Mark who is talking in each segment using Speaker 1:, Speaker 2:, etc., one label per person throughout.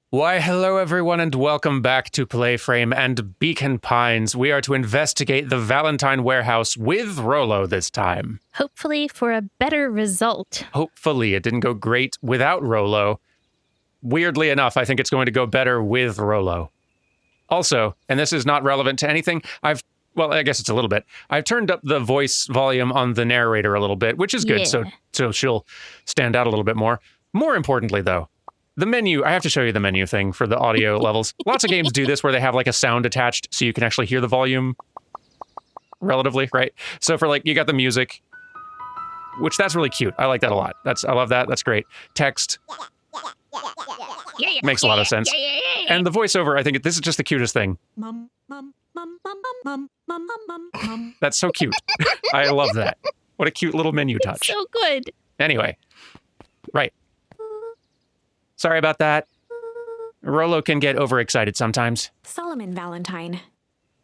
Speaker 1: Why, hello everyone, and welcome back to PlayFrame and Beacon Pines. We are to investigate the Valentine warehouse with Rollo this time.
Speaker 2: Hopefully for a better result.
Speaker 1: Hopefully, it didn't go great without Rollo. Weirdly enough, I think it's going to go better with Rollo. Also, and this is not relevant to anything, well, I guess it's a little bit. I've turned up the voice volume on the narrator a little bit, which is good,
Speaker 2: Yeah.
Speaker 1: so she'll stand out a little bit more. More importantly, though, the menu, I have to show you the menu thing for the audio levels. Lots of games do this where they have like a sound attached so you can actually hear the volume relatively, right? So for like, you got the music, which that's really cute. I like that a lot. I love that. That's great. Text makes a lot of sense. And the voiceover, I think this is just the cutest thing. That's so cute. I love that. What a cute little menu touch.
Speaker 2: So good.
Speaker 1: Anyway, right. Sorry about that. Rollo can get overexcited sometimes.
Speaker 3: Solomon Valentine,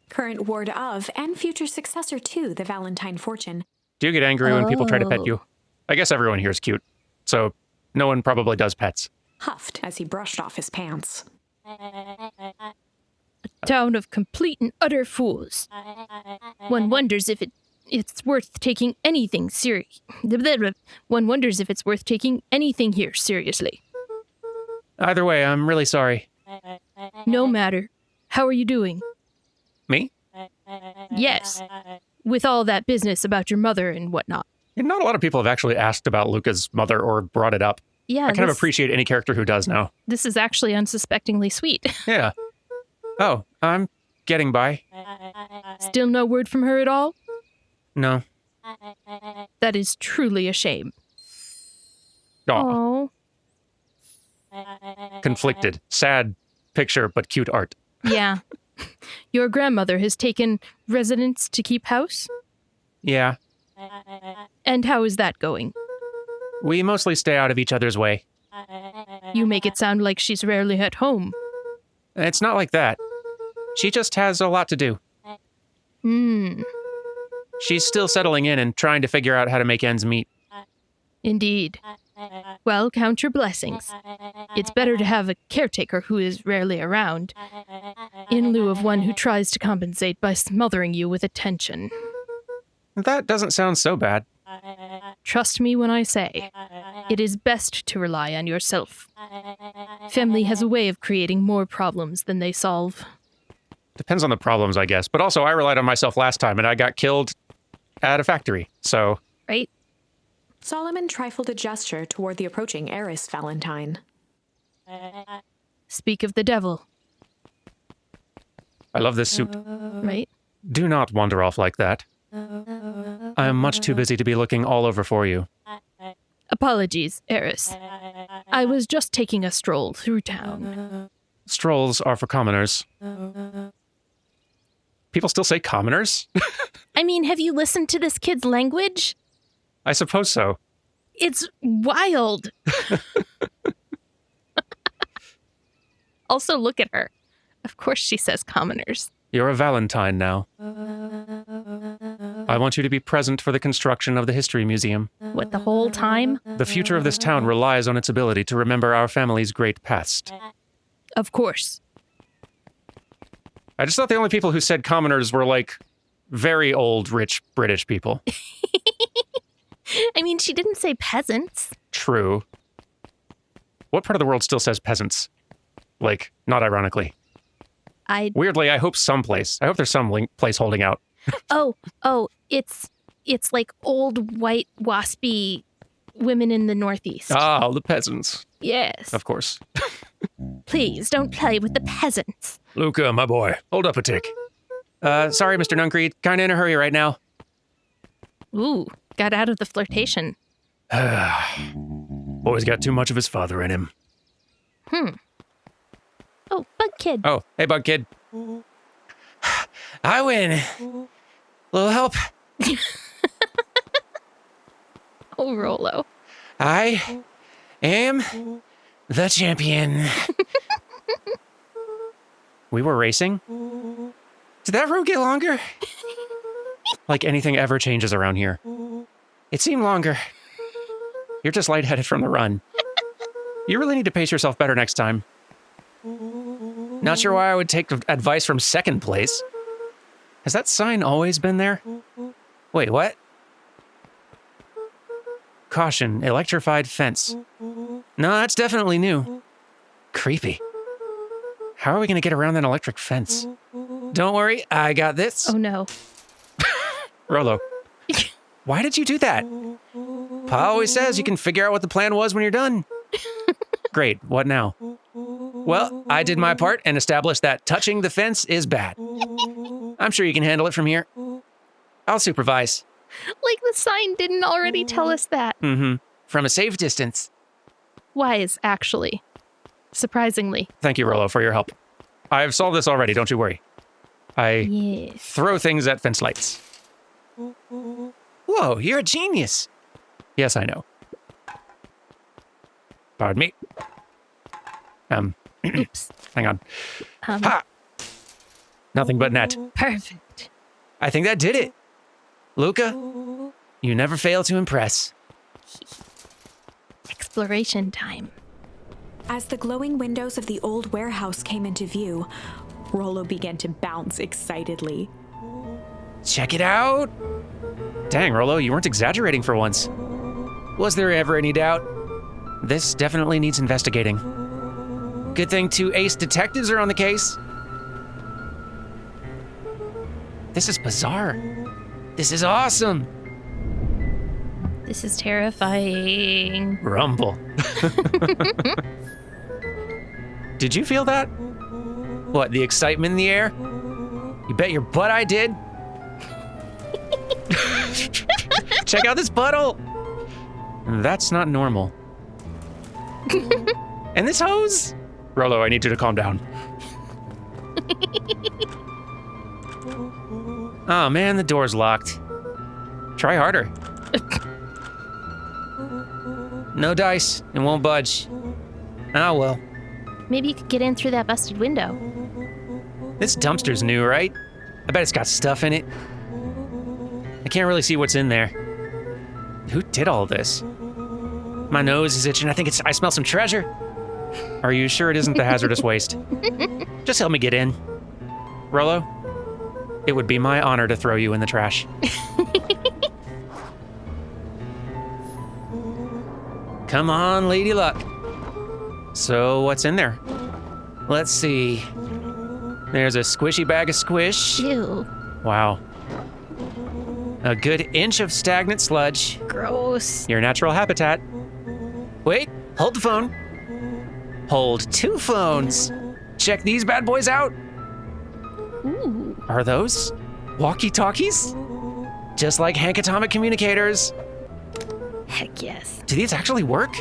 Speaker 3: current ward of and future successor to the Valentine fortune.
Speaker 1: Do you get angry when people try to pet you? I guess everyone here is cute, so no one probably does pets.
Speaker 3: Huffed as he brushed off his pants.
Speaker 2: A town of complete and utter fools. One wonders if it's worth taking anything One wonders if it's worth taking anything here seriously.
Speaker 1: Either way, I'm really sorry.
Speaker 2: No matter. How are you doing?
Speaker 1: Me?
Speaker 2: Yes. With all that business about your mother and whatnot.
Speaker 1: Not a lot of people have actually asked about Luca's mother or brought it up.
Speaker 2: Yeah,
Speaker 1: I kind of appreciate any character who does now.
Speaker 2: This is actually unsuspectingly sweet.
Speaker 1: Yeah. Oh, I'm getting by.
Speaker 2: Still no word from her at all?
Speaker 1: No.
Speaker 2: That is truly a shame.
Speaker 1: Aw.
Speaker 2: Oh.
Speaker 1: Conflicted. Sad picture, but cute art.
Speaker 2: Yeah. Your grandmother has taken residence to keep house?
Speaker 1: Yeah.
Speaker 2: And how is that going?
Speaker 1: We mostly stay out of each other's way.
Speaker 2: You make it sound like she's rarely at home.
Speaker 1: It's not like that. She just has a lot to do. She's still settling in and trying to figure out how to make ends meet.
Speaker 2: Indeed. Well, count your blessings. It's better to have a caretaker who is rarely around, in lieu of one who tries to compensate by smothering you with attention.
Speaker 1: That doesn't sound so bad.
Speaker 2: Trust me when I say, it is best to rely on yourself. Family has a way of creating more problems than they solve.
Speaker 1: Depends on the problems, I guess. But also, I relied on myself last time, and I got killed at a factory, so...
Speaker 2: Right?
Speaker 3: Solomon trifled a gesture toward the approaching heiress Valentine.
Speaker 2: Speak of the devil.
Speaker 1: I love this soup.
Speaker 2: Right?
Speaker 1: Do not wander off like that. I am much too busy to be looking all over for you.
Speaker 2: Apologies, heiress. I was just taking a stroll through town.
Speaker 1: Strolls are for commoners. People still say commoners?
Speaker 2: I mean, have you listened to this kid's language?
Speaker 1: I suppose so.
Speaker 2: It's wild. Also, look at her. Of course she says commoners.
Speaker 1: You're a Valentine now. I want you to be present for the construction of the History Museum.
Speaker 2: What, the whole time?
Speaker 1: The future of this town relies on its ability to remember our family's great past.
Speaker 2: Of course.
Speaker 1: I just thought the only people who said commoners were like very old, rich British people.
Speaker 2: I mean, she didn't say peasants.
Speaker 1: True. What part of the world still says peasants? Like, not ironically. Weirdly, I hope someplace. I hope there's some place holding out.
Speaker 2: It's like old white waspy women in the Northeast.
Speaker 1: Ah, the peasants.
Speaker 2: Yes.
Speaker 1: Of course.
Speaker 2: Please don't play with the peasants.
Speaker 1: Luca, my boy, hold up a tick. Sorry, Mr. Nuncreed. Kinda in a hurry right now.
Speaker 2: Ooh, got out of the flirtation.
Speaker 1: Boy's got too much of his father in him.
Speaker 2: Oh, bug kid.
Speaker 1: Oh, hey, bug kid. I win. Little help.
Speaker 2: Oh, Rollo.
Speaker 1: I am the champion. We were racing? Did that road get longer? Like anything ever changes around here. It seemed longer. You're just lightheaded from the run. You really need to pace yourself better next time. Not sure why I would take advice from second place. Has that sign always been there? Wait, what? Caution, electrified fence. No, that's definitely new. Creepy. How are we gonna get around that electric fence? Don't worry, I got this.
Speaker 2: Oh no.
Speaker 1: Rolo, why did you do that? Pa always says you can figure out what the plan was when you're done. Great, what now? Well, I did my part and established that touching the fence is bad. I'm sure you can handle it from here. I'll supervise.
Speaker 2: Like the sign didn't already tell us that.
Speaker 1: Mm-hmm. From a safe distance.
Speaker 2: Wise, actually. Surprisingly.
Speaker 1: Thank you, Rolo, for your help. I've solved this already, don't you worry. I
Speaker 2: Yes.
Speaker 1: throw things at fence lights. Whoa, you're a genius. Yes, I know. Pardon me.
Speaker 2: Oops.
Speaker 1: Hang on. Ha! Nothing but net.
Speaker 2: Perfect.
Speaker 1: I think that did it. Luca, you never fail to impress.
Speaker 2: Exploration time.
Speaker 3: As the glowing windows of the old warehouse came into view, Rolo began to bounce excitedly.
Speaker 1: Check it out. Dang, Rolo, you weren't exaggerating for once. Was there ever any doubt? This definitely needs investigating. Good thing 2 ace detectives are on the case. This is bizarre. This is awesome.
Speaker 2: This is terrifying.
Speaker 1: Rumble. Did you feel that? What, the excitement in the air? You bet your butt I did. Check out this puddle. That's not normal. And this hose? Rolo, I need you to calm down. Oh man, the door's locked. Try harder. No dice, it won't budge. Oh well.
Speaker 2: Maybe you could get in through that busted window.
Speaker 1: This dumpster's new, right? I bet it's got stuff in it. I can't really see what's in there. Who did all this? My nose is itching. I smell some treasure. Are you sure it isn't the hazardous waste? Just help me get in. Rolo, it would be my honor to throw you in the trash. Come on, Lady Luck. So what's in there? Let's see. There's a squishy bag of squish.
Speaker 2: Ew.
Speaker 1: Wow. A good inch of stagnant sludge.
Speaker 2: Gross.
Speaker 1: Your natural habitat. Wait, hold the phone. Hold 2 phones. Check these bad boys out.
Speaker 2: Ooh.
Speaker 1: Are those walkie-talkies? Just like Hank Atomic communicators.
Speaker 2: Heck yes.
Speaker 1: Do these actually work?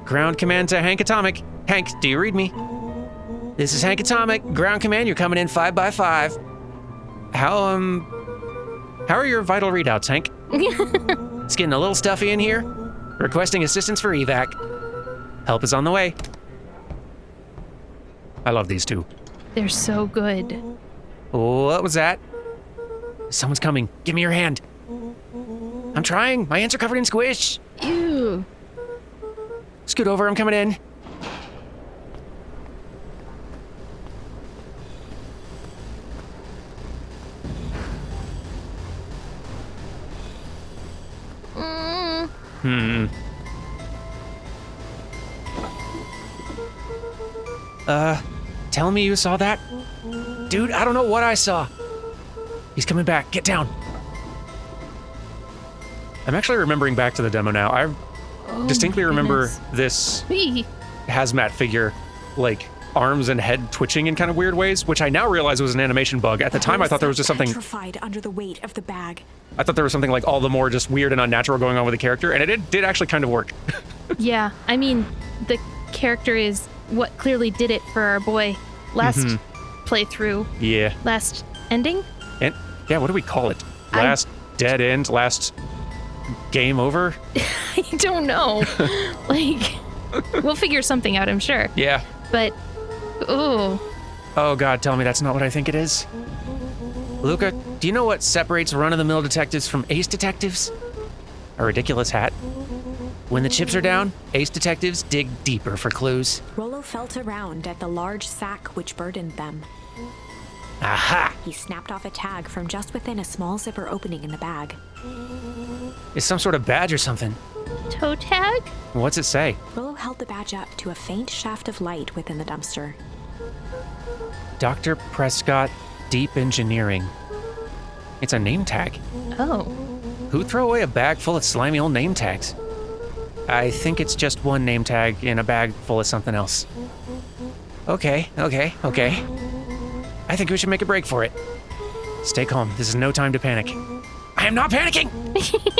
Speaker 1: Ground command to Hank Atomic. Hank, do you read me? This is Hank Atomic. Ground command, you're coming in 5 by 5. How are your vital readouts, Hank? It's getting a little stuffy in here. Requesting assistance for evac. Help is on the way. I love these 2.
Speaker 2: They're so good.
Speaker 1: What was that? Someone's coming. Give me your hand. I'm trying. My hands are covered in squish.
Speaker 2: Ew.
Speaker 1: Scoot over. I'm coming in.
Speaker 2: Mm.
Speaker 1: Tell me you saw that? Dude, I don't know what I saw. He's coming back. Get down. I'm actually remembering back to the demo now. I distinctly remember this
Speaker 2: Wee.
Speaker 1: hazmat figure, like, arms and head twitching in kind of weird ways, which I now realize was an animation bug. At the time, I thought there was just something...
Speaker 3: Petrified under the weight of the bag.
Speaker 1: I thought there was something, like, all the more just weird and unnatural going on with the character, and it did actually kind of work.
Speaker 2: Yeah, I mean, the character is what clearly did it for our boy last playthrough.
Speaker 1: Yeah.
Speaker 2: Last ending?
Speaker 1: And, yeah, what do we call it? Last dead end? Last game over?
Speaker 2: I don't know. Like, we'll figure something out, I'm sure.
Speaker 1: Yeah.
Speaker 2: But, ooh.
Speaker 1: Oh god, tell me that's not what I think it is. Luca, do you know what separates run-of-the-mill detectives from ace detectives? A ridiculous hat? When the chips are down, ace detectives dig deeper for clues.
Speaker 3: Rollo felt around at the large sack which burdened them.
Speaker 1: Aha!
Speaker 3: He snapped off a tag from just within a small zipper opening in the bag.
Speaker 1: It's some sort of badge or something.
Speaker 2: Toe tag?
Speaker 1: What's it say?
Speaker 3: Rollo held the badge up to a faint shaft of light within the dumpster.
Speaker 1: Dr. Prescott, Deep Engineering. It's a name tag.
Speaker 2: Oh.
Speaker 1: Who'd throw away a bag full of slimy old name tags? I think it's just one name tag in a bag full of something else. Okay. I think we should make a break for it. Stay calm. This is no time to panic. I am not panicking!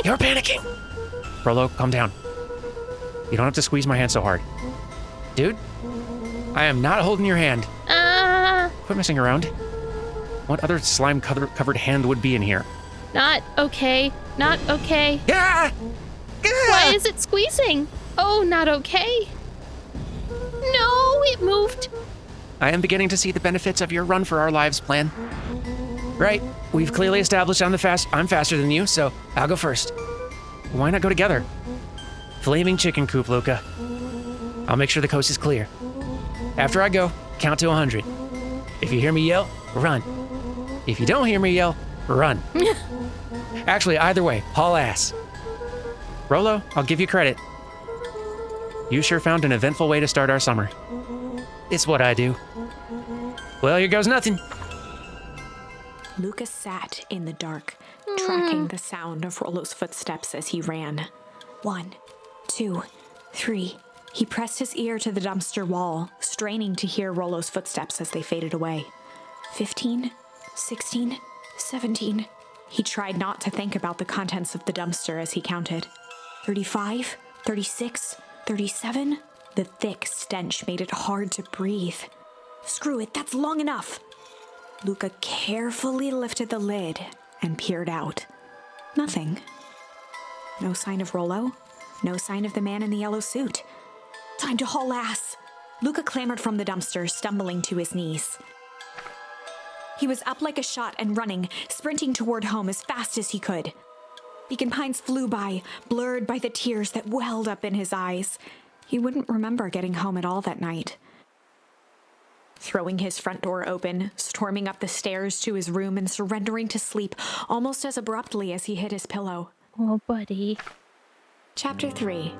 Speaker 1: You're panicking! Rollo, calm down. You don't have to squeeze my hand so hard. Dude, I am not holding your hand. Quit messing around. What other slime-covered hand would be in here?
Speaker 2: Not okay. Not okay.
Speaker 1: Yeah!
Speaker 2: Why is it squeezing? Oh, not okay. No, it moved.
Speaker 1: I am beginning to see the benefits of your run for our lives plan. Right, we've clearly established I'm faster than you, so I'll go first. Why not go together? Flaming chicken coop, Luca. I'll make sure the coast is clear. After I go, count to 100. If you hear me yell, run. If you don't hear me yell, run. Actually, either way, haul ass. Rollo, I'll give you credit. You sure found an eventful way to start our summer. It's what I do. Well, here goes nothing.
Speaker 3: Lucas sat in the dark, tracking the sound of Rollo's footsteps as he ran. 1, 2, 3. He pressed his ear to the dumpster wall, straining to hear Rollo's footsteps as they faded away. 15, 16, 17. He tried not to think about the contents of the dumpster as he counted. 35, 36, 37. The thick stench made it hard to breathe. Screw it, that's long enough. Luca carefully lifted the lid and peered out. Nothing. No sign of Rollo. No sign of the man in the yellow suit. Time to haul ass. Luca clambered from the dumpster, stumbling to his knees. He was up like a shot and running, sprinting toward home as fast as he could. Beacon Pines flew by, blurred by the tears that welled up in his eyes. He wouldn't remember getting home at all that night. Throwing his front door open, storming up the stairs to his room and surrendering to sleep almost as abruptly as he hit his pillow.
Speaker 2: Oh, buddy.
Speaker 3: Chapter 3.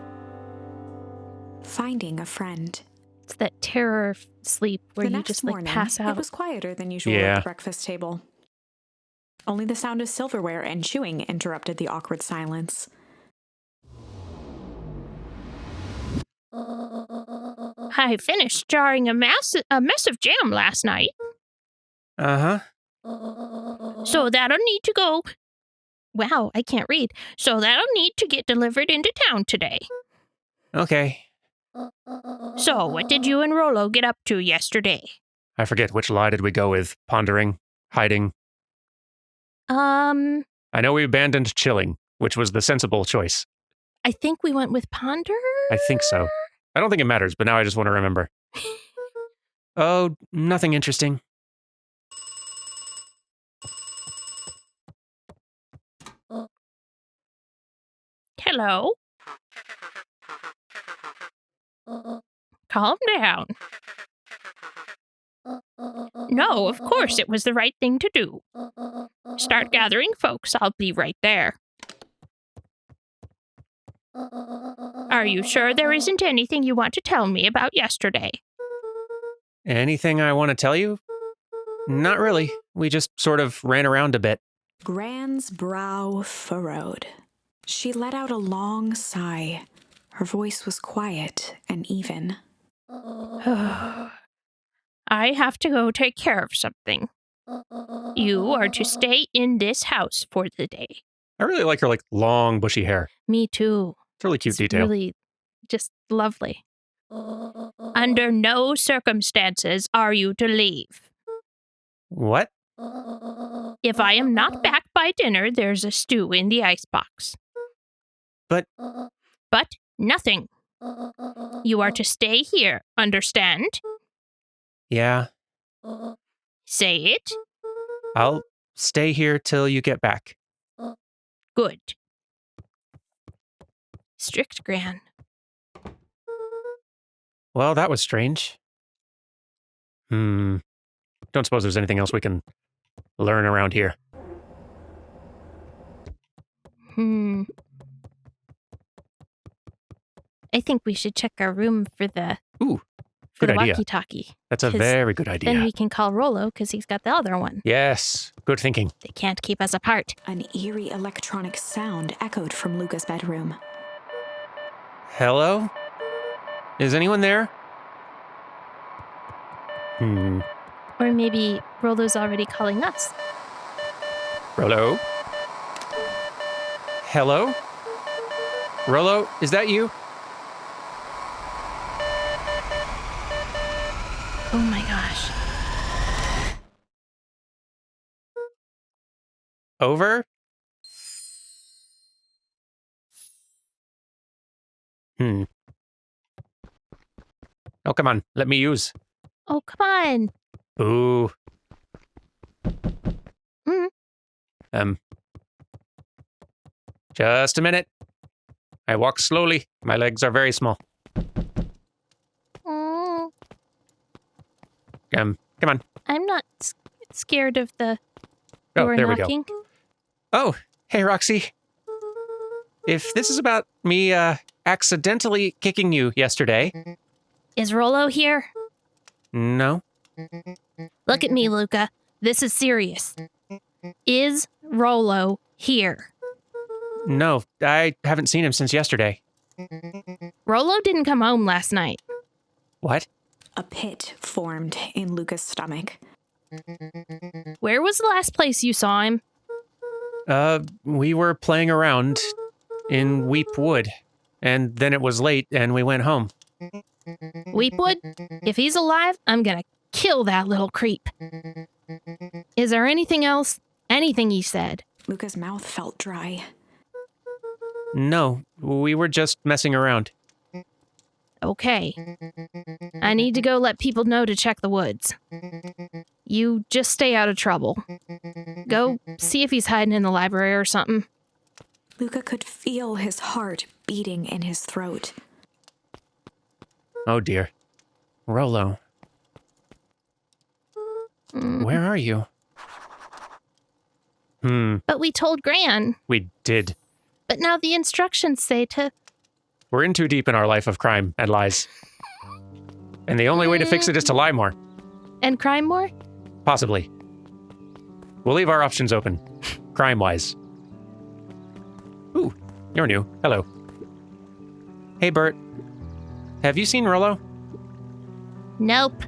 Speaker 3: Finding a Friend.
Speaker 2: It's that terror sleep where
Speaker 3: The
Speaker 2: you
Speaker 3: next
Speaker 2: just
Speaker 3: morning,
Speaker 2: pass out.
Speaker 3: It was quieter than usual
Speaker 1: Yeah.
Speaker 3: at the breakfast table. Only the sound of silverware and chewing interrupted the awkward silence.
Speaker 2: I finished jarring a mess of jam last night,
Speaker 1: Uh-huh.
Speaker 2: so that'll need to go. Wow, I can't read. So that'll need to get delivered into town today.
Speaker 1: Okay.
Speaker 2: So, what did you and Rollo get up to yesterday?
Speaker 1: I forget which lie did we go with. Pondering, hiding.
Speaker 2: I
Speaker 1: I know we abandoned chilling, which was the sensible choice.
Speaker 2: think we went with ponder.
Speaker 1: I think so. I don't think it matters, but now I just want to remember. Oh, nothing interesting.
Speaker 2: Hello. Calm down. No, of course it was the right thing to do. Start gathering folks. I'll be right there. Are you sure there isn't anything you want to tell me about yesterday?
Speaker 1: Anything I want to tell you? Not really. We just sort of ran around a bit.
Speaker 3: Gran's brow furrowed. She let out a long sigh. Her voice was quiet and even.
Speaker 2: I have to go take care of something. You are to stay in this house for the day.
Speaker 1: I really like her long bushy hair.
Speaker 2: Me too.
Speaker 1: It's a really cute
Speaker 2: It's
Speaker 1: detail.
Speaker 2: really just lovely. Under no circumstances are you to leave.
Speaker 1: What?
Speaker 2: If I am not back by dinner, there's a stew in the icebox.
Speaker 1: But
Speaker 2: Nothing. You are to stay here, understand?
Speaker 1: yeah,
Speaker 2: Say it.
Speaker 1: I'll stay here till you get back.
Speaker 2: Good. Strict Gran.
Speaker 1: Well, that was strange. Don't suppose there's anything else we can learn around here.
Speaker 2: I think we should check our room for the
Speaker 1: Good idea.
Speaker 2: walkie-talkie.
Speaker 1: That's a very good idea.
Speaker 2: Then we can call Rollo because he's got the other one.
Speaker 1: Yes, good thinking.
Speaker 2: They can't keep us apart.
Speaker 3: An eerie electronic sound echoed from Luca's bedroom.
Speaker 1: Hello? Is anyone there?
Speaker 2: Or maybe Rollo's already calling us.
Speaker 1: Rollo? Hello? Rollo, is that you?
Speaker 2: Oh my gosh.
Speaker 1: Over? Oh, come on. Let me use.
Speaker 2: Oh, come on.
Speaker 1: Ooh. Just a minute. I walk slowly. My legs are very small. Come on.
Speaker 2: I'm not scared of the
Speaker 1: Oh,
Speaker 2: door
Speaker 1: there
Speaker 2: knocking.
Speaker 1: we go. Oh, hey, Roxy. If this is about me accidentally kicking you yesterday.
Speaker 2: Is Rollo here?
Speaker 1: No.
Speaker 2: Look at me, Luca. This is serious. Is Rollo here?
Speaker 1: No, I haven't seen him since yesterday.
Speaker 2: Rollo didn't come home last night.
Speaker 1: What?
Speaker 3: A pit formed in Luca's stomach.
Speaker 2: Where was the last place you saw him?
Speaker 1: We were playing around in Weep Wood, and then it was late and we went home.
Speaker 2: Weepwood? If he's alive, I'm gonna kill that little creep. Is there anything else? Anything he said?
Speaker 3: Luca's mouth felt dry.
Speaker 1: No, we were just messing around.
Speaker 2: Okay. I need to go let people know to check the woods. You just stay out of trouble. Go see if he's hiding in the library or something.
Speaker 3: Luca could feel his heart beating in his throat.
Speaker 1: Oh dear. Rollo. Where are you?
Speaker 2: But we told Gran.
Speaker 1: We did.
Speaker 2: But now the instructions say to...
Speaker 1: We're in too deep in our life of crime and lies. And the only way to fix it is to lie more.
Speaker 2: And crime more?
Speaker 1: Possibly. We'll leave our options open, crime-wise. Ooh, you're new. Hello. Hey, Bert. Have you seen Rollo?
Speaker 2: Nope.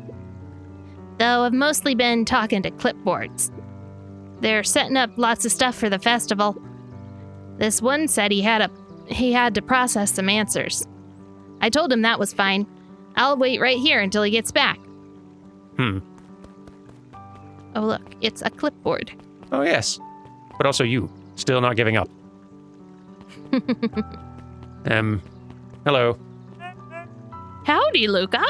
Speaker 2: Though I've mostly been talking to clipboards. They're setting up lots of stuff for the festival. This one said he had to process some answers. I told him that was fine. I'll wait right here until he gets back. Oh, look, it's a clipboard.
Speaker 1: Oh, yes. But also you, still not giving up. Hello.
Speaker 2: Howdy, Luca.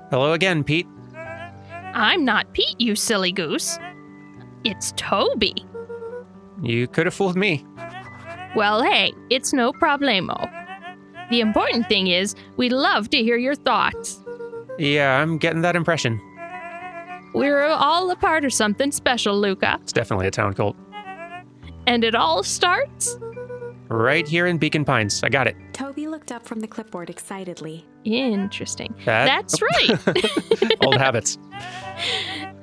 Speaker 1: Hello again, Pete.
Speaker 2: I'm not Pete, you silly goose. It's Toby.
Speaker 1: You could have fooled me.
Speaker 2: Well, hey, it's no problemo. The important thing is, we'd love to hear your thoughts.
Speaker 1: Yeah, I'm getting that impression.
Speaker 2: We're all a part of something special, Luca.
Speaker 1: It's definitely a town cult.
Speaker 2: And it all starts...
Speaker 1: Right here in Beacon Pines. I got it.
Speaker 3: Toby looked up from the clipboard excitedly.
Speaker 2: Interesting.
Speaker 1: That-
Speaker 2: That's right.
Speaker 1: Old habits.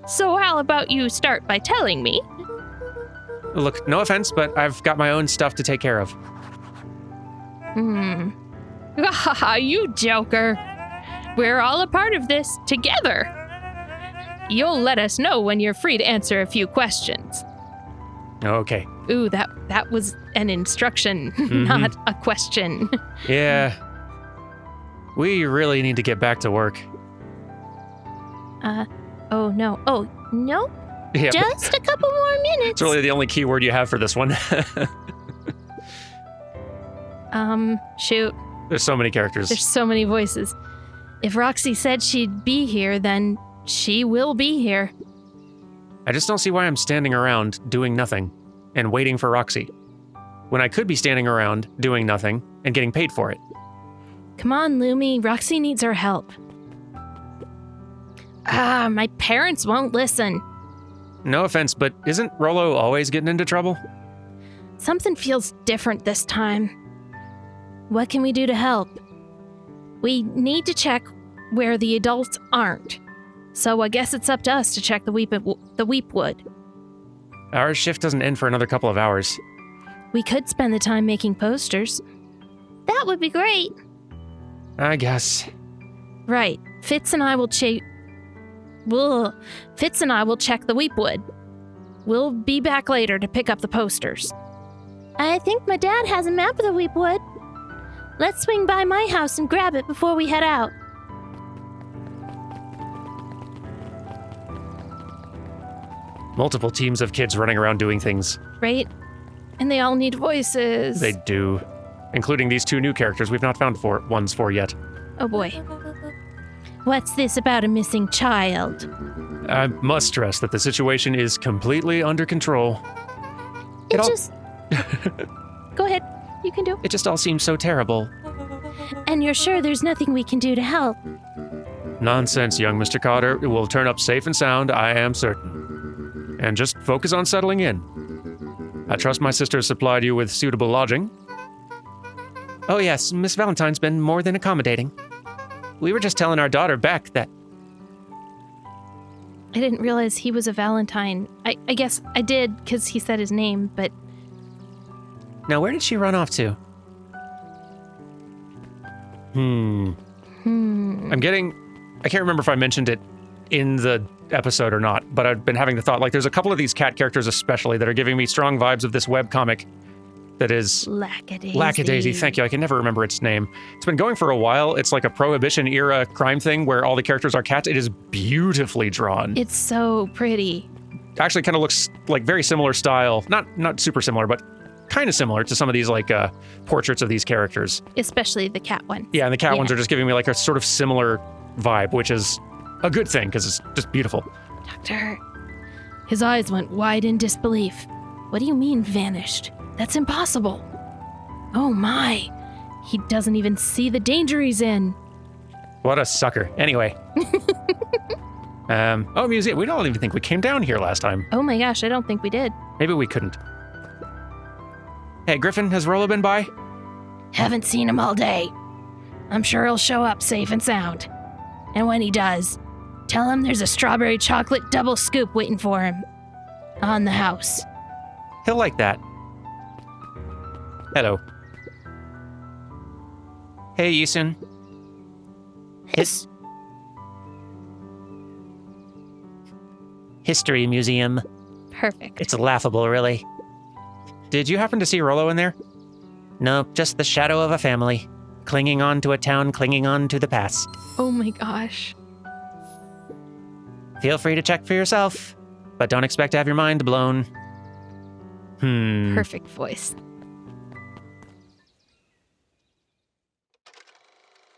Speaker 2: So how about you start by telling me?
Speaker 1: Look, no offense, but I've got my own stuff to take care of.
Speaker 2: Ah, you joker. We're all a part of this together. You'll let us know when you're free to answer a few questions.
Speaker 1: Okay.
Speaker 2: Ooh, that was an instruction, not a question.
Speaker 1: Yeah. We really need to get back to work.
Speaker 2: Oh no. Oh, no?
Speaker 1: Yeah,
Speaker 2: Just a couple more minutes.
Speaker 1: it's really the only keyword you have for this one.
Speaker 2: Shoot.
Speaker 1: There's so many characters.
Speaker 2: There's so many voices. If Roxy said she'd be here, then she will be here.
Speaker 1: I just don't see why I'm standing around doing nothing and waiting for Roxy. when I could be standing around doing nothing and getting paid for it.
Speaker 2: Come on, Lumi. Roxy needs our help. My parents won't listen.
Speaker 1: No offense, but isn't Rollo always getting into trouble?
Speaker 2: Something feels different this time. What can we do to help? We need to check where the adults aren't. So I guess it's up to us to check the Weepwood.
Speaker 1: Our shift doesn't end for another couple of hours.
Speaker 2: We could spend the time making posters. That would be great.
Speaker 1: I guess.
Speaker 2: Right. Fitz and I will check the Weepwood. We'll be back later to pick up the posters. I think my dad has a map of the Weepwood. Let's swing by my house and grab it before we head out.
Speaker 1: Multiple teams of kids running around doing things.
Speaker 2: Right? And they all need voices.
Speaker 1: They do. Including these two new characters we've not found ones for yet.
Speaker 2: Oh boy. What's this about a missing child?
Speaker 1: I must stress that the situation is completely under control.
Speaker 2: Go ahead. You can do it.
Speaker 1: It just all seems so terrible.
Speaker 2: And you're sure there's nothing we can do to help?
Speaker 1: Nonsense, young Mr. Carter. It will turn up safe and sound, I am certain. And just focus on settling in. I trust my sister has supplied you with suitable lodging. Oh yes, Miss Valentine's been more than accommodating. We were just telling our daughter Beck that...
Speaker 2: I didn't realize he was a Valentine. I guess I did because he said his name, but...
Speaker 1: Now where did she run off to? I can't remember if I mentioned it in the episode or not, but I've been having the thought, like, there's a couple of these cat characters especially that are giving me strong vibes of this webcomic that is... Lackadaisy, thank you. I can never remember its name. It's been going for a while. It's like a Prohibition-era crime thing where all the characters are cats. It is beautifully drawn.
Speaker 2: It's so pretty.
Speaker 1: Actually kind of looks like very similar style. Not super similar, but kind of similar to some of these, like, portraits of these characters.
Speaker 2: Especially the cat one.
Speaker 1: Yeah, and the cat ones are just giving me, like, a sort of similar vibe, which is a good thing, because it's just beautiful.
Speaker 2: Doctor, his eyes went wide in disbelief. What do you mean, vanished? That's impossible. Oh my, he doesn't even see the danger he's in.
Speaker 1: What a sucker. Anyway. Museum. We don't even think we came down here last time.
Speaker 2: Oh my gosh, I don't think we did.
Speaker 1: Maybe we couldn't. Hey, Griffin, has Rollo been by?
Speaker 2: Haven't seen him all day. I'm sure he'll show up safe and sound. And when he does, tell him there's a strawberry chocolate double scoop waiting for him. On the house.
Speaker 1: He'll like that. Hello. Hey, Yisun. History Museum.
Speaker 2: Perfect.
Speaker 1: It's laughable, really. Did you happen to see Rollo in there? No, just the shadow of a family. Clinging on to a town, clinging on to the past.
Speaker 2: Oh my gosh.
Speaker 1: Feel free to check for yourself, but don't expect to have your mind blown.
Speaker 2: Perfect voice.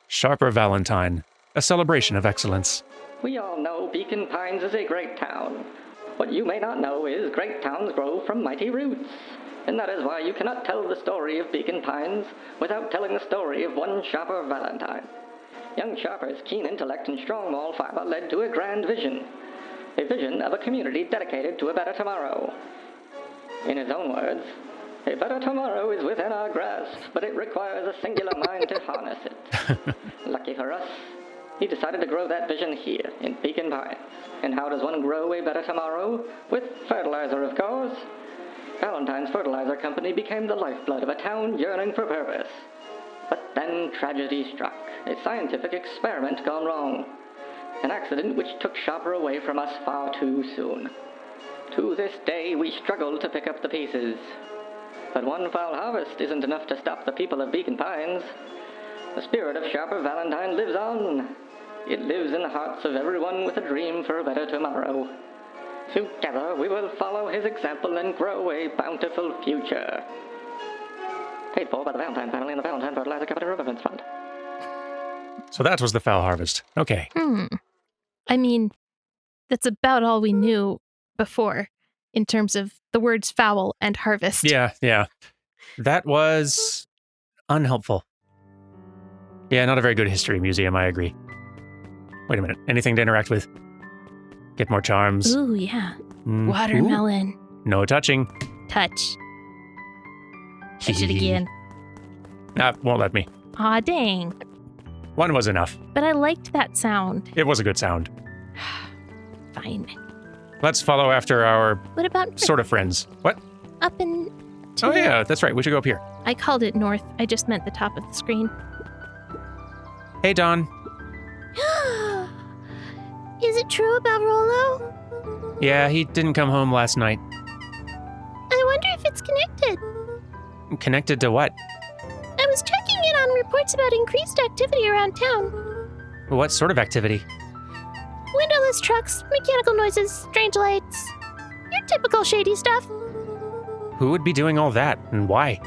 Speaker 1: Sharper Valentine, a celebration of excellence.
Speaker 4: We all know Beacon Pines is a great town. What you may not know is great towns grow from mighty roots. And that is why you cannot tell the story of Beacon Pines without telling the story of one Sharper Valentine. Young Sharper's keen intellect and strong moral fiber led to a grand vision. A vision of a community dedicated to a better tomorrow. In his own words, a better tomorrow is within our grasp, but it requires a singular mind to harness it. Lucky for us, he decided to grow that vision here, in Beacon Pines. And how does one grow a better tomorrow? With fertilizer, of course. Valentine's Fertilizer Company became the lifeblood of a town yearning for purpose. But then tragedy struck, a scientific experiment gone wrong. An accident which took Sharper away from us far too soon. To this day, we struggle to pick up the pieces. But one foul harvest isn't enough to stop the people of Beacon Pines. The spirit of Sharper Valentine lives on. It lives in the hearts of everyone with a dream for a better tomorrow. Together, we will follow his example and grow a bountiful future. Paid for by the Valentine family and the Valentine Fertilizer Company Remembrance Fund.
Speaker 1: So that was the foul harvest. Okay.
Speaker 2: I mean, that's about all we knew before in terms of the words foul and harvest.
Speaker 1: Yeah. That was unhelpful. Yeah, not a very good history museum, I agree. Wait a minute. Anything to interact with? Get more charms.
Speaker 2: Ooh, yeah.
Speaker 1: Mm,
Speaker 2: Watermelon.
Speaker 1: ooh, no touching.
Speaker 2: Touch. Touch it again.
Speaker 1: Won't let me.
Speaker 2: Aw, dang.
Speaker 1: One was enough.
Speaker 2: But I liked that sound.
Speaker 1: It was a good sound.
Speaker 2: Fine.
Speaker 1: Let's follow after our
Speaker 2: What about
Speaker 1: sort of friends. What?
Speaker 2: up and to
Speaker 1: Oh, yeah, that's right. We should go up here.
Speaker 2: I called it north. I just meant the top of the screen.
Speaker 1: Hey, Don.
Speaker 2: Is it true about Rollo?
Speaker 1: Yeah, he didn't come home last night.
Speaker 2: I wonder if it's connected.
Speaker 1: Connected to what?
Speaker 2: I was checking in on reports about increased activity around town.
Speaker 1: What sort of activity?
Speaker 2: Windowless trucks, mechanical noises, strange lights. Your typical shady stuff.
Speaker 1: Who would be doing all that, and why?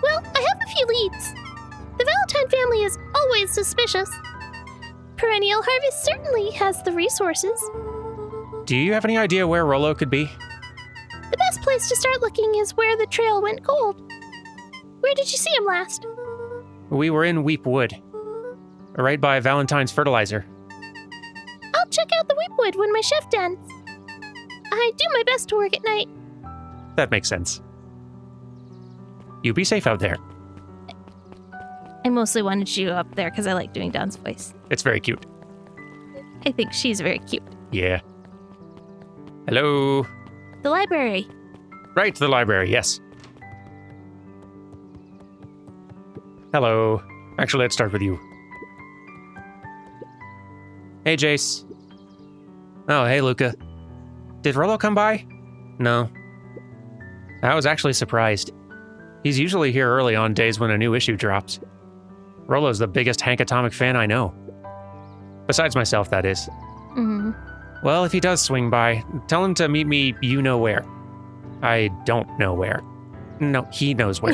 Speaker 2: Well, I have a few leads. The Valentine family is always suspicious. Perennial Harvest certainly has the resources.
Speaker 1: Do you have any idea where Rollo could be?
Speaker 2: The best place to start looking is where the trail went cold. Where did you see him last?
Speaker 1: We were in Weep Wood. Right by Valentine's fertilizer.
Speaker 2: I'll check out the Weepwood when my shift ends. I do my best to work at night.
Speaker 1: That makes sense. You be safe out there.
Speaker 2: I mostly wanted you up there because I like doing Dawn's voice.
Speaker 1: It's very cute.
Speaker 2: I think she's very cute.
Speaker 1: Yeah. Hello.
Speaker 2: The library.
Speaker 1: Right to the library, yes. Hello. Actually, let's start with you. Hey, Jace. Oh, hey, Luca. Did Rollo come by? No. I was actually surprised. He's usually here early on days when a new issue drops. Rollo's the biggest Hank Atomic fan I know. Besides myself, that is.
Speaker 2: Mm-hmm.
Speaker 1: Well, if he does swing by, tell him to meet me you know where. I don't know where. No, he knows where.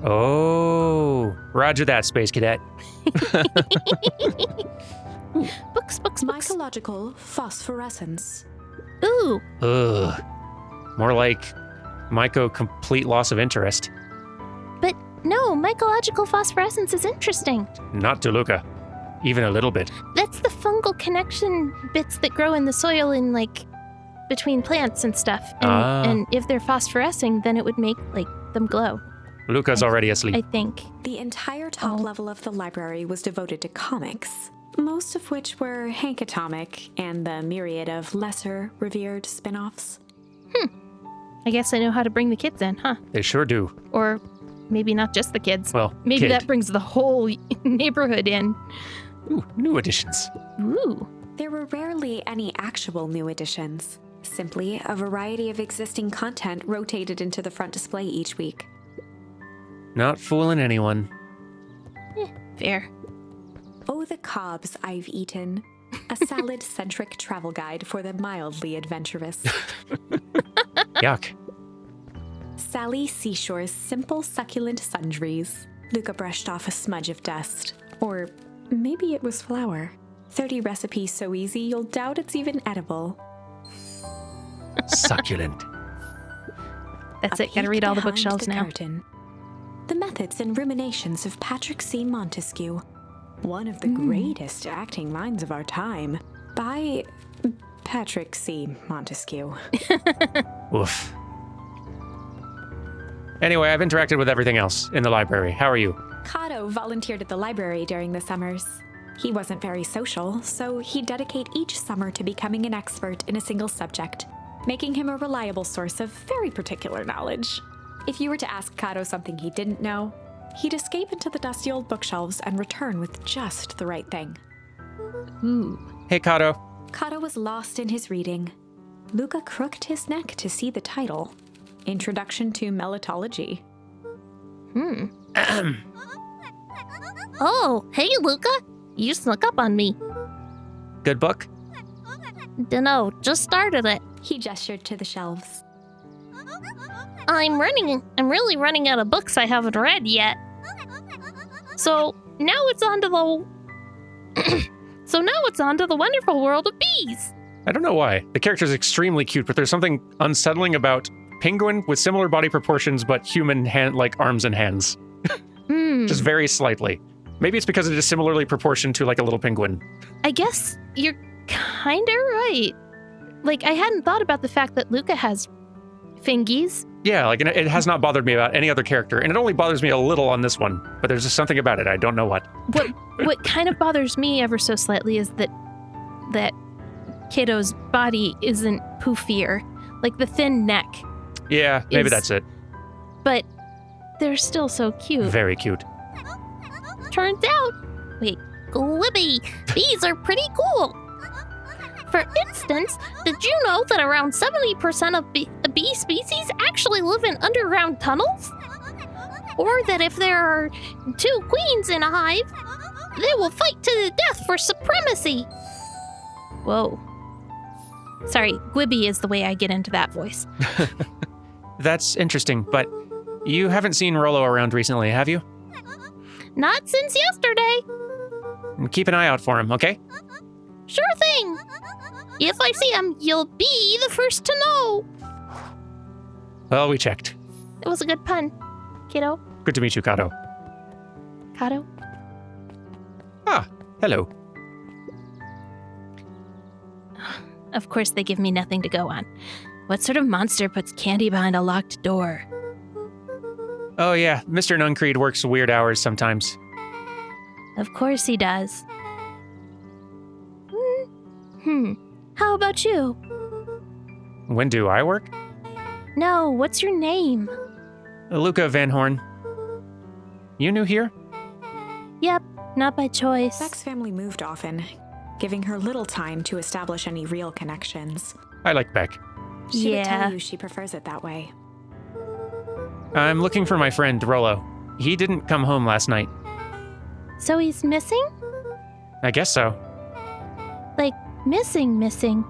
Speaker 1: Oh, roger that, Space Cadet.
Speaker 2: Books.
Speaker 3: Mycological phosphorescence.
Speaker 2: Ooh,
Speaker 1: Ugh. More like Myco complete loss of interest.
Speaker 2: but no, mycological phosphorescence is interesting.
Speaker 1: Not to Luca. Even a little bit.
Speaker 2: That's the fungal connection bits that grow in the soil in, like, between plants and stuff. And if they're phosphorescing, then it would make, like, them glow.
Speaker 1: Luca's already asleep.
Speaker 2: I think.
Speaker 3: The entire top level of the library was devoted to comics, most of which were Hank Atomic and the myriad of lesser revered spin-offs.
Speaker 2: I guess I know how to bring the kids in, huh?
Speaker 1: They sure do.
Speaker 2: Or maybe not just the kids.
Speaker 1: Well,
Speaker 2: Maybe
Speaker 1: kid.
Speaker 2: that brings the whole neighborhood in.
Speaker 1: Ooh, new additions.
Speaker 2: Ooh.
Speaker 3: There were rarely any actual new additions, simply a variety of existing content rotated into the front display each week.
Speaker 1: Not fooling anyone.
Speaker 2: Fair.
Speaker 3: Oh, the cobs I've eaten. A salad-centric travel guide for the mildly adventurous.
Speaker 1: Yuck.
Speaker 3: Sally Seashore's simple succulent sundries. Luca brushed off a smudge of dust. Or maybe it was flour. 30 recipes so easy you'll doubt it's even edible.
Speaker 1: Succulent.
Speaker 2: That's
Speaker 3: A
Speaker 2: it. Gotta
Speaker 3: peek
Speaker 2: read all the
Speaker 3: behind
Speaker 2: bookshelves
Speaker 3: the
Speaker 2: now.
Speaker 3: curtain. The Methods and Ruminations of Patrick C. Montesquieu. One of the greatest acting minds of our time. By Patrick C. Montesquieu.
Speaker 1: Oof. Anyway, I've interacted with everything else in the library. How are you?
Speaker 3: Kato volunteered at the library during the summers. He wasn't very social, so he'd dedicate each summer to becoming an expert in a single subject, making him a reliable source of very particular knowledge. If you were to ask Kato something he didn't know, he'd escape into the dusty old bookshelves and return with just the right thing.
Speaker 2: Ooh.
Speaker 1: Hey, Kato.
Speaker 3: Kato was lost in his reading. Luca crooked his neck to see the title. Introduction to Melitology.
Speaker 2: Oh, hey, Luca. You snuck up on me.
Speaker 1: Good book?
Speaker 2: Dunno, just started it.
Speaker 3: He gestured to the shelves.
Speaker 2: I'm really running out of books I haven't read yet. So now it's on to the wonderful world of bees.
Speaker 1: I don't know why. The character's extremely cute, but there's something unsettling about penguin with similar body proportions, but human like arms and hands. Just very slightly. Maybe it's because it is similarly proportioned to like a little penguin.
Speaker 2: I guess you're kind of right. Like, I hadn't thought about the fact that Luca has fingies.
Speaker 1: Yeah, like it has not bothered me about any other character, and it only bothers me a little on this one. But there's just something about it. I don't know what.
Speaker 2: What kind of bothers me ever so slightly is that Kiddo's body isn't poofier. Like the thin neck.
Speaker 1: Yeah, maybe that's it.
Speaker 2: But they're still so cute.
Speaker 1: Very cute.
Speaker 2: Turns out, Glibby, these are pretty cool. For instance, did you know that around 70% of bee species actually live in underground tunnels? Or that if there are 2 queens in a hive, they will fight to the death for supremacy. Whoa. Sorry, Gwibby is the way I get into that voice.
Speaker 1: That's interesting, but you haven't seen Rollo around recently, have you?
Speaker 2: Not since yesterday.
Speaker 1: Keep an eye out for him, okay?
Speaker 2: Sure thing. If I see him, you'll be the first to know.
Speaker 1: Well, we checked.
Speaker 2: It was a good pun, kiddo.
Speaker 1: Good to meet you, Kato.
Speaker 2: Kato?
Speaker 1: Ah, hello.
Speaker 2: Of course they give me nothing to go on. What sort of monster puts candy behind a locked door?
Speaker 1: Oh yeah, Mr. Nuncreed works weird hours sometimes.
Speaker 2: Of course he does. How about you?
Speaker 1: When do I work?
Speaker 2: No, what's your name?
Speaker 1: Luca Van Horn. You new here?
Speaker 2: Yep, not by choice.
Speaker 3: Beck's family moved often, giving her little time to establish any real connections.
Speaker 1: I like Beck.
Speaker 3: She would tell you she prefers it that way.
Speaker 1: I'm looking for my friend, Rollo. He didn't come home last night.
Speaker 2: So he's missing?
Speaker 1: I guess so.
Speaker 2: Like, missing.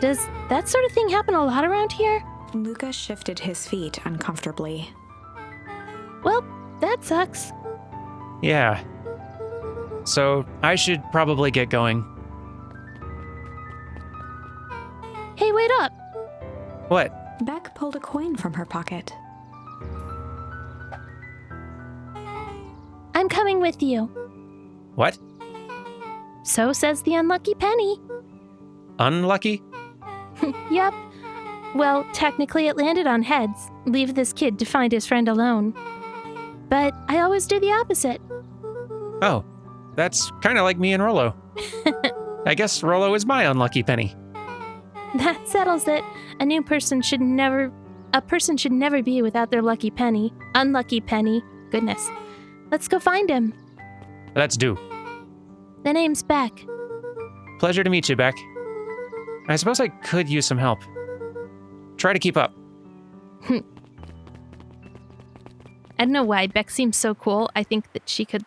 Speaker 2: Does that sort of thing happen a lot around here?
Speaker 3: Luca shifted his feet uncomfortably.
Speaker 2: Well, that sucks.
Speaker 1: Yeah. So, I should probably get going.
Speaker 2: Hey, wait up.
Speaker 1: What?
Speaker 3: Beck pulled a coin from her pocket.
Speaker 2: I'm coming with you.
Speaker 1: What?
Speaker 2: So says the unlucky penny.
Speaker 1: Unlucky?
Speaker 2: Yep. Well, technically it landed on heads. Leave this kid to find his friend alone. But I always do the opposite.
Speaker 1: Oh, that's kind of like me and Rollo. I guess Rollo is my unlucky penny.
Speaker 2: That settles it. A person should never be without their lucky penny. Unlucky penny. Goodness. Let's go find him.
Speaker 1: Let's do.
Speaker 2: The name's Beck.
Speaker 1: Pleasure to meet you, Beck. I suppose I could use some help. Try to keep up.
Speaker 2: I don't know why. Beck seems so cool. I think that she could,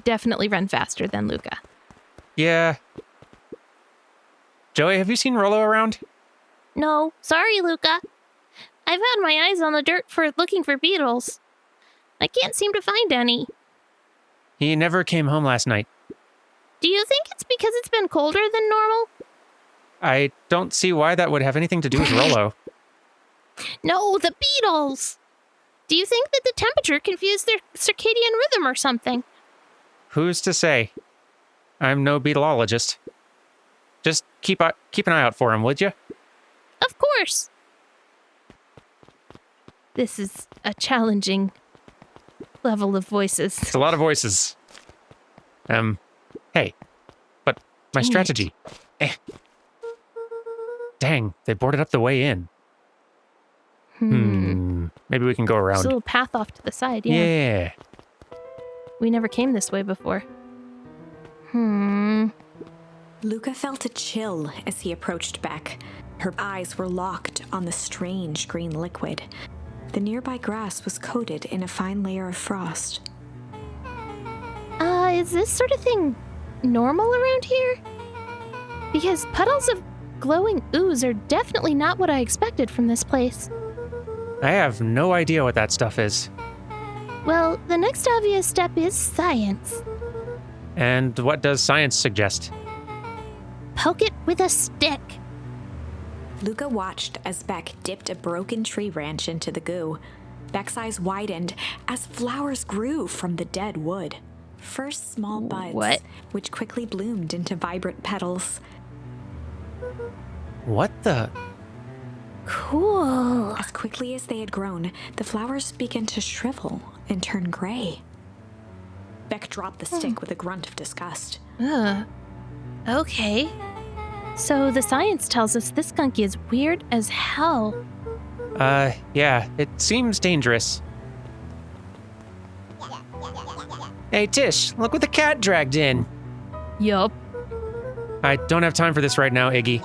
Speaker 2: definitely run faster than Luca.
Speaker 1: Yeah. Joey, have you seen Rollo around?
Speaker 2: No, sorry, Luca. I've had my eyes on the dirt looking for beetles. I can't seem to find any.
Speaker 1: He never came home last night.
Speaker 2: Do you think it's because it's been colder than normal?
Speaker 1: I don't see why that would have anything to do with Rollo.
Speaker 2: No, the beetles! Do you think that the temperature confused their circadian rhythm or something?
Speaker 1: Who's to say? I'm no beetleologist. Just keep an eye out for him, would you?
Speaker 2: Of course! This is a challenging level of voices.
Speaker 1: It's a lot of voices. Hey, but my strategy. Dang, they boarded up the way in. Maybe we can go around.
Speaker 2: There's a little path off to the side, yeah.
Speaker 1: Yeah.
Speaker 2: We never came this way before.
Speaker 3: Luca felt a chill as he approached Beck. Her eyes were locked on the strange green liquid. The nearby grass was coated in a fine layer of frost.
Speaker 2: Is this sort of thing normal around here? Because puddles of glowing ooze are definitely not what I expected from this place.
Speaker 1: I have no idea what that stuff is.
Speaker 2: Well, the next obvious step is science.
Speaker 1: And what does science suggest?
Speaker 2: Poke it with a stick.
Speaker 3: Luca watched as Beck dipped a broken tree branch into the goo. Beck's eyes widened as flowers grew from the dead wood. First small buds,
Speaker 2: What?
Speaker 3: which quickly bloomed into vibrant petals.
Speaker 1: What the?
Speaker 2: Cool.
Speaker 3: As quickly as they had grown, the flowers began to shrivel and turn gray. Beck dropped the stick with a grunt of disgust.
Speaker 2: Okay. So the science tells us this skunk is weird as hell.
Speaker 1: Yeah, it seems dangerous. Hey, Tish, look what the cat dragged in.
Speaker 2: Yup.
Speaker 1: I don't have time for this right now, Iggy.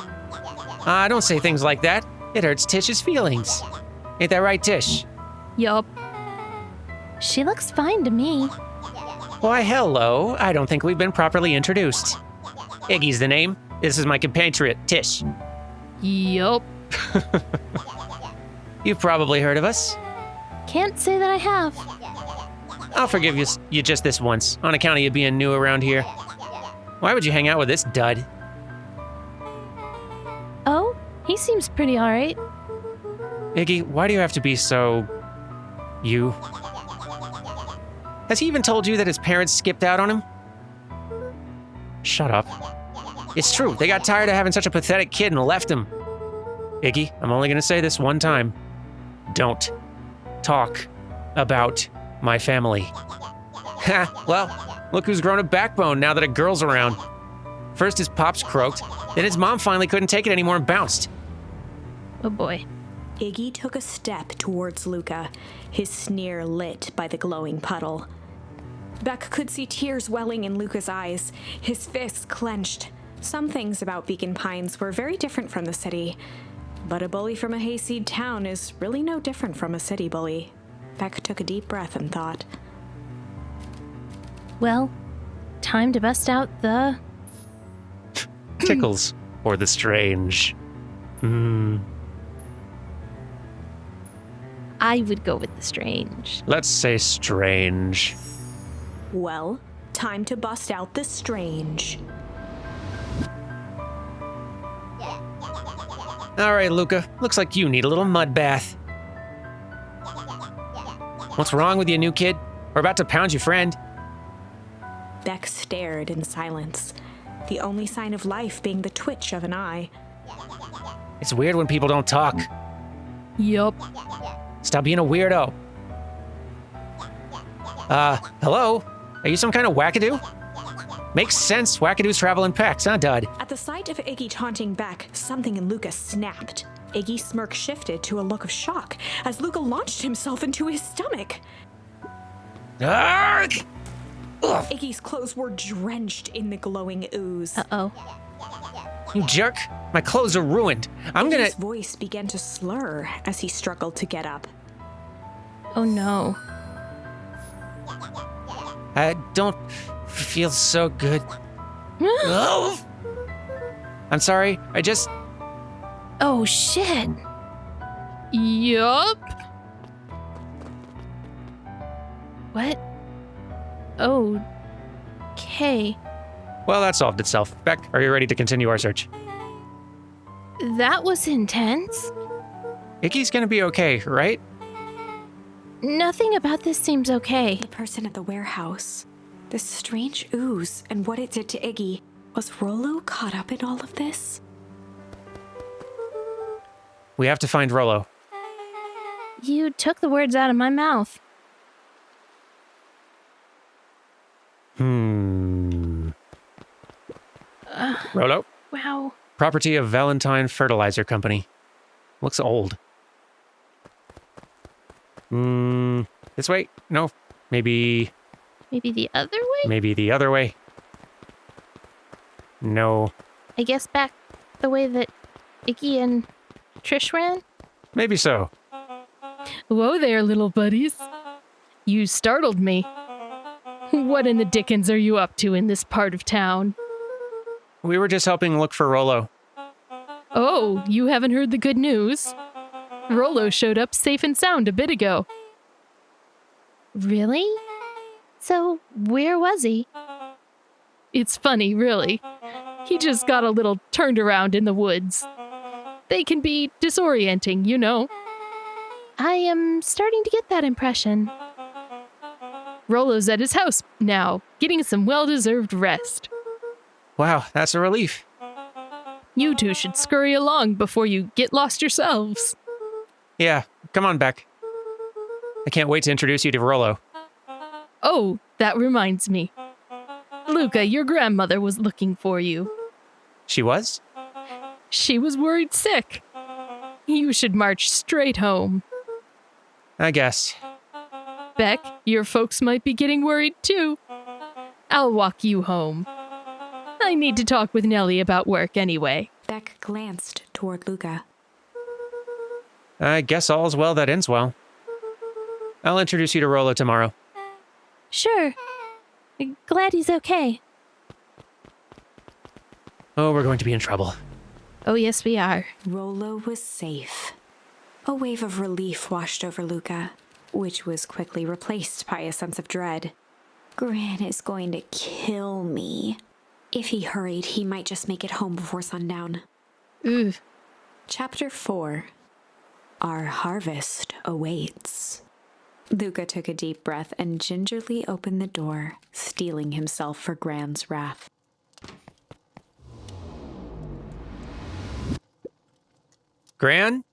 Speaker 1: Don't say things like that. It hurts Tish's feelings. Ain't that right, Tish?
Speaker 2: Yup. She looks fine to me.
Speaker 1: Why, hello. I don't think we've been properly introduced. Iggy's the name. This is my compatriot, Tish.
Speaker 2: Yup.
Speaker 1: You've probably heard of us.
Speaker 2: Can't say that I have.
Speaker 1: I'll forgive you just this once, on account of you being new around here. Why would you hang out with this dud?
Speaker 2: Oh, he seems pretty alright.
Speaker 1: Iggy, why do you have to be so... you? Has he even told you that his parents skipped out on him? Shut up. It's true, they got tired of having such a pathetic kid and left him. Iggy, I'm only gonna say this one time. Don't talk about my family. Ha, well, look who's grown a backbone now that a girl's around. First his pops croaked, then his mom finally couldn't take it anymore and bounced.
Speaker 2: Oh boy.
Speaker 3: Iggy took a step towards Luca, his sneer lit by the glowing puddle. Beck could see tears welling in Luca's eyes, his fists clenched. Some things about Beacon Pines were very different from the city, but a bully from a hayseed town is really no different from a city bully. Beck took a deep breath and thought.
Speaker 2: Well, time to bust out the...
Speaker 1: Tickles or the strange.
Speaker 2: I would go with the strange.
Speaker 1: Let's say strange.
Speaker 3: Well, time to bust out the strange.
Speaker 1: All right, Luca. Looks like you need a little mud bath. What's wrong with you, new kid? We're about to pound your friend.
Speaker 3: Beck stared in silence, the only sign of life being the twitch of an eye.
Speaker 1: It's weird when people don't talk.
Speaker 2: Yup.
Speaker 1: Stop being a weirdo. Hello? Are you some kind of wackadoo? Makes sense, wackadoos travel in packs, huh, Dud?
Speaker 3: At the sight of Iggy taunting Beck, something in Luca snapped. Iggy's smirk shifted to a look of shock as Luca launched himself into his stomach.
Speaker 1: Arrgh! Ugh,
Speaker 3: Iggy's clothes were drenched in the glowing ooze.
Speaker 2: Uh-oh.
Speaker 1: you jerk. My clothes are ruined. I'm gonna...
Speaker 3: His voice began to slur as he struggled to get up.
Speaker 2: Oh no.
Speaker 1: I don't feel so good. Ugh. I'm sorry, I just...
Speaker 2: Oh shit. Yup. What? Okay.
Speaker 1: Well, that solved itself. Beck, are you ready to continue our search?
Speaker 2: That was intense.
Speaker 1: Iggy's gonna be okay, right?
Speaker 2: Nothing about this seems okay.
Speaker 3: The person at the warehouse, this strange ooze, and what it did to Iggy. Was Rollo caught up in all of this?
Speaker 1: We have to find Rollo.
Speaker 2: You took the words out of my mouth.
Speaker 1: Rollo?
Speaker 2: Wow.
Speaker 1: Property of Valentine Fertilizer Company. Looks old. This way? No. Maybe
Speaker 2: Maybe the other way?
Speaker 1: maybe the other way. No.
Speaker 2: I guess back the way that Iggy and Trish ran?
Speaker 1: Maybe so.
Speaker 2: Whoa there, little buddies. You startled me. What in the dickens are you up to in this part of town?
Speaker 1: We were just helping look for Rollo.
Speaker 2: Oh, you haven't heard the good news? Rollo showed up safe and sound a bit ago. Really? So, where was he? It's funny, really. He just got a little turned around in the woods. They can be disorienting, you know. I am starting to get that impression. Rollo's at his house now, getting some well-deserved rest.
Speaker 1: Wow, that's a relief.
Speaker 2: You two should scurry along before you get lost yourselves.
Speaker 1: Yeah, come on, Beck. I can't wait to introduce you to Rollo.
Speaker 2: Oh, that reminds me. Luca, your grandmother was looking for you.
Speaker 1: She was?
Speaker 2: She was worried sick. You should march straight home.
Speaker 1: I guess.
Speaker 2: Beck, your folks might be getting worried too. I'll walk you home. I need to talk with Nellie about work anyway.
Speaker 3: Beck glanced toward Luca.
Speaker 1: I guess all's well that ends well. I'll introduce you to Rollo tomorrow.
Speaker 2: Sure. Glad he's okay.
Speaker 1: Oh, we're going to be in trouble.
Speaker 2: Oh, yes, we are.
Speaker 3: Rollo was safe. A wave of relief washed over Luca, which was quickly replaced by a sense of dread. Gran is going to kill me. If he hurried, he might just make it home before sundown.
Speaker 2: Ooh.
Speaker 3: Chapter 4. Our harvest awaits. Luca took a deep breath and gingerly opened the door, steeling himself for Gran's wrath.
Speaker 1: Gran?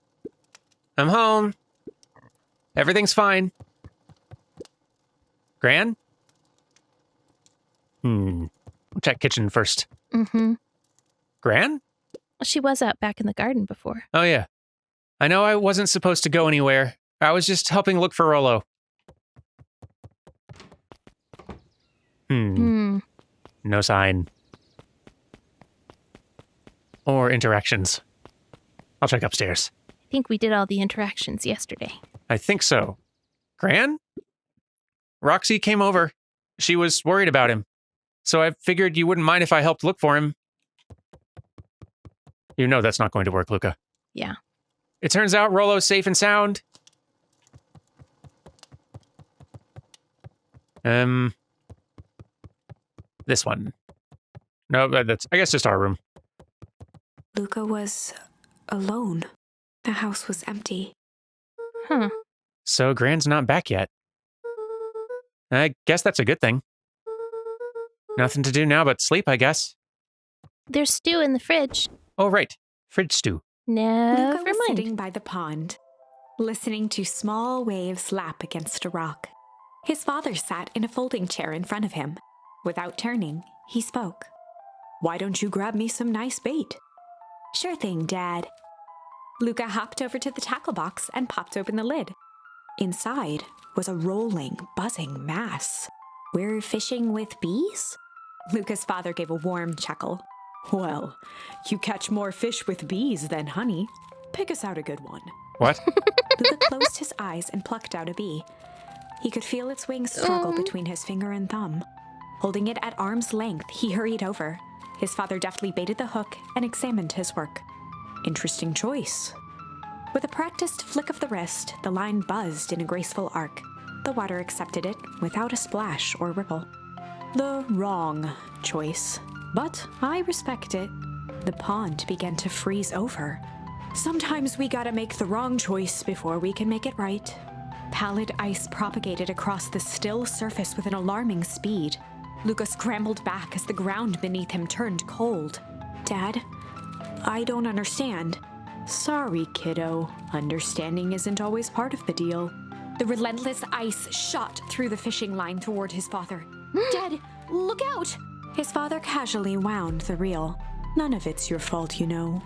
Speaker 1: I'm home. Everything's fine. Gran? We'll check kitchen first.
Speaker 2: Mm-hmm.
Speaker 1: Gran?
Speaker 2: She was out back in the garden before.
Speaker 1: Oh, yeah. I know I wasn't supposed to go anywhere. I was just helping look for Rollo. No sign. Or interactions. I'll check upstairs.
Speaker 2: I think we did all the interactions yesterday.
Speaker 1: I think so. Gran? Roxy came over. She was worried about him. So I figured you wouldn't mind if I helped look for him. You know that's not going to work, Luca.
Speaker 2: Yeah.
Speaker 1: It turns out Rollo's safe and sound. This one. No, that's, I guess, just our room.
Speaker 3: Luca was alone. The house was empty.
Speaker 2: Huh.
Speaker 1: So Gran's not back yet. I guess that's a good thing. Nothing to do now but sleep, I guess.
Speaker 2: There's stew in the fridge.
Speaker 1: Oh, right. Fridge stew.
Speaker 2: Never
Speaker 3: Luca was
Speaker 2: mind.
Speaker 3: sitting by the pond, listening to small waves lap against a rock. His father sat in a folding chair in front of him. Without turning, he spoke. "Why don't you grab me some nice bait?" "Sure thing, Dad." Luca hopped over to the tackle box and popped open the lid. Inside was a rolling, buzzing mass. "We're fishing with bees?" Luca's father gave a warm chuckle. "Well, you catch more fish with bees than honey. Pick us out a good one."
Speaker 1: What?
Speaker 3: Luca closed his eyes and plucked out a bee. He could feel its wings struggle between his finger and thumb. Holding it at arm's length, he hurried over. His father deftly baited the hook and examined his work. "Interesting choice." With a practiced flick of the wrist, the line buzzed in a graceful arc. The water accepted it without a splash or ripple. "The wrong choice. But I respect it." The pond began to freeze over. "Sometimes we gotta make the wrong choice before we can make it right." Pallid ice propagated across the still surface with an alarming speed. Luca scrambled back as the ground beneath him turned cold. "Dad, I don't understand." "Sorry, kiddo. Understanding isn't always part of the deal." The relentless ice shot through the fishing line toward his father. "Dad, look out!" His father casually wound the reel. "None of it's your fault, you know.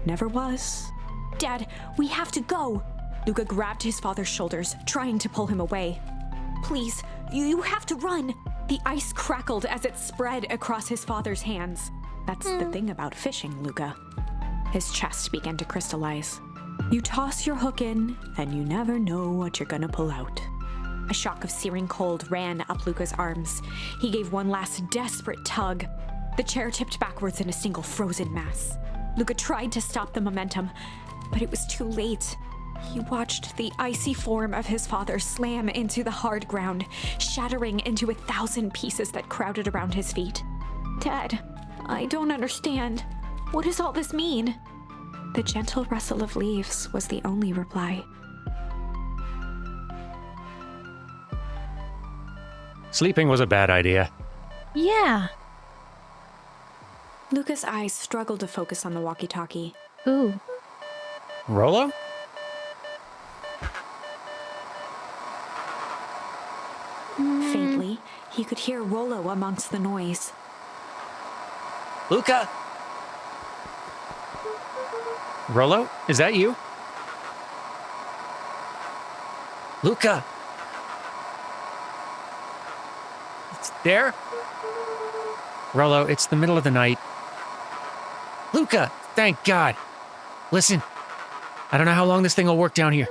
Speaker 3: Never was." "Dad, we have to go." Luca grabbed his father's shoulders, trying to pull him away. "Please, you have to run." The ice crackled as it spread across his father's hands. "That's the thing about fishing, Luca." His chest began to crystallize. "You toss your hook in, and you never know what you're gonna pull out." A shock of searing cold ran up Luca's arms. He gave one last desperate tug. The chair tipped backwards in a single frozen mass. Luca tried to stop the momentum, but it was too late. He watched the icy form of his father slam into the hard ground, shattering into 1,000 pieces that crowded around his feet. "Dad, I don't understand. What does all this mean?" The gentle rustle of leaves was the only reply.
Speaker 1: Sleeping was a bad idea.
Speaker 2: Yeah.
Speaker 3: Luca's eyes struggled to focus on the walkie-talkie.
Speaker 2: Ooh.
Speaker 1: Rollo?
Speaker 3: Faintly, he could hear Rollo amongst the noise.
Speaker 1: Luca? Rollo, is that you? Luca? It's there? Rollo, it's the middle of the night. Luca, thank God. Listen, I don't know how long this thing will work down here.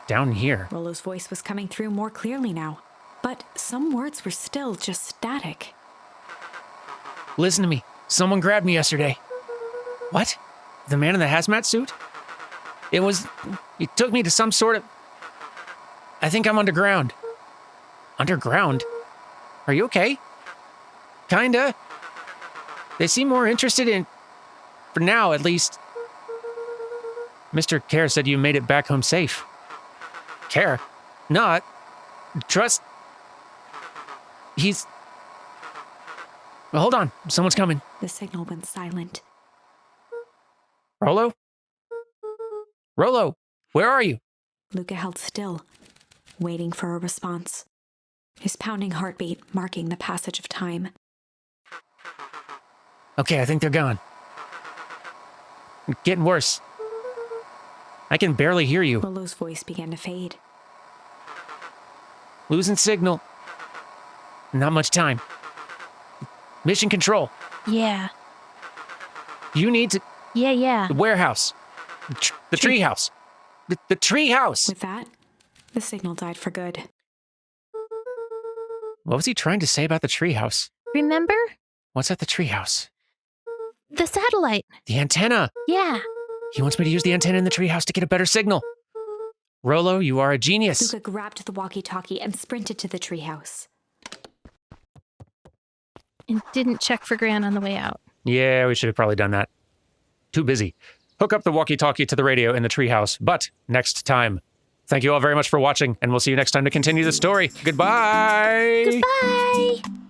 Speaker 1: Down here?
Speaker 3: Rollo's voice was coming through more clearly now, but some words were still just static.
Speaker 1: Listen to me. Someone grabbed me yesterday. What? The man in the hazmat suit? He took me to some sort of... I think I'm underground. Underground? Are you okay? Kinda. They seem more interested in... For now, at least. Mr. Care said you made it back home safe. Care? Not. Trust... He's... Well, hold on. Someone's coming.
Speaker 3: The signal went silent.
Speaker 1: Rollo? Rollo, where are you?
Speaker 3: Luca held still, waiting for a response. His pounding heartbeat marking the passage of time.
Speaker 1: Okay, I think they're gone. Getting worse. I can barely hear you.
Speaker 3: Rollo's voice began to fade.
Speaker 1: Losing signal. Not much time. Mission control.
Speaker 2: Yeah.
Speaker 1: You need to...
Speaker 2: Yeah.
Speaker 1: The warehouse. The tree house. The tree house.
Speaker 3: With that, the signal died for good.
Speaker 1: What was he trying to say about the tree house?
Speaker 2: Remember?
Speaker 1: What's at the tree house?
Speaker 2: The satellite.
Speaker 1: The antenna.
Speaker 2: Yeah.
Speaker 1: He wants me to use the antenna in the tree house to get a better signal. Rollo, you are a genius.
Speaker 3: Luca grabbed the walkie-talkie and sprinted to the treehouse.
Speaker 2: And didn't check for Gran on the way out.
Speaker 1: Yeah, we should have probably done that. Too busy. Hook up the walkie-talkie to the radio in the treehouse, but next time. Thank you all very much for watching, and we'll see you next time to continue the story. Goodbye!
Speaker 2: Goodbye!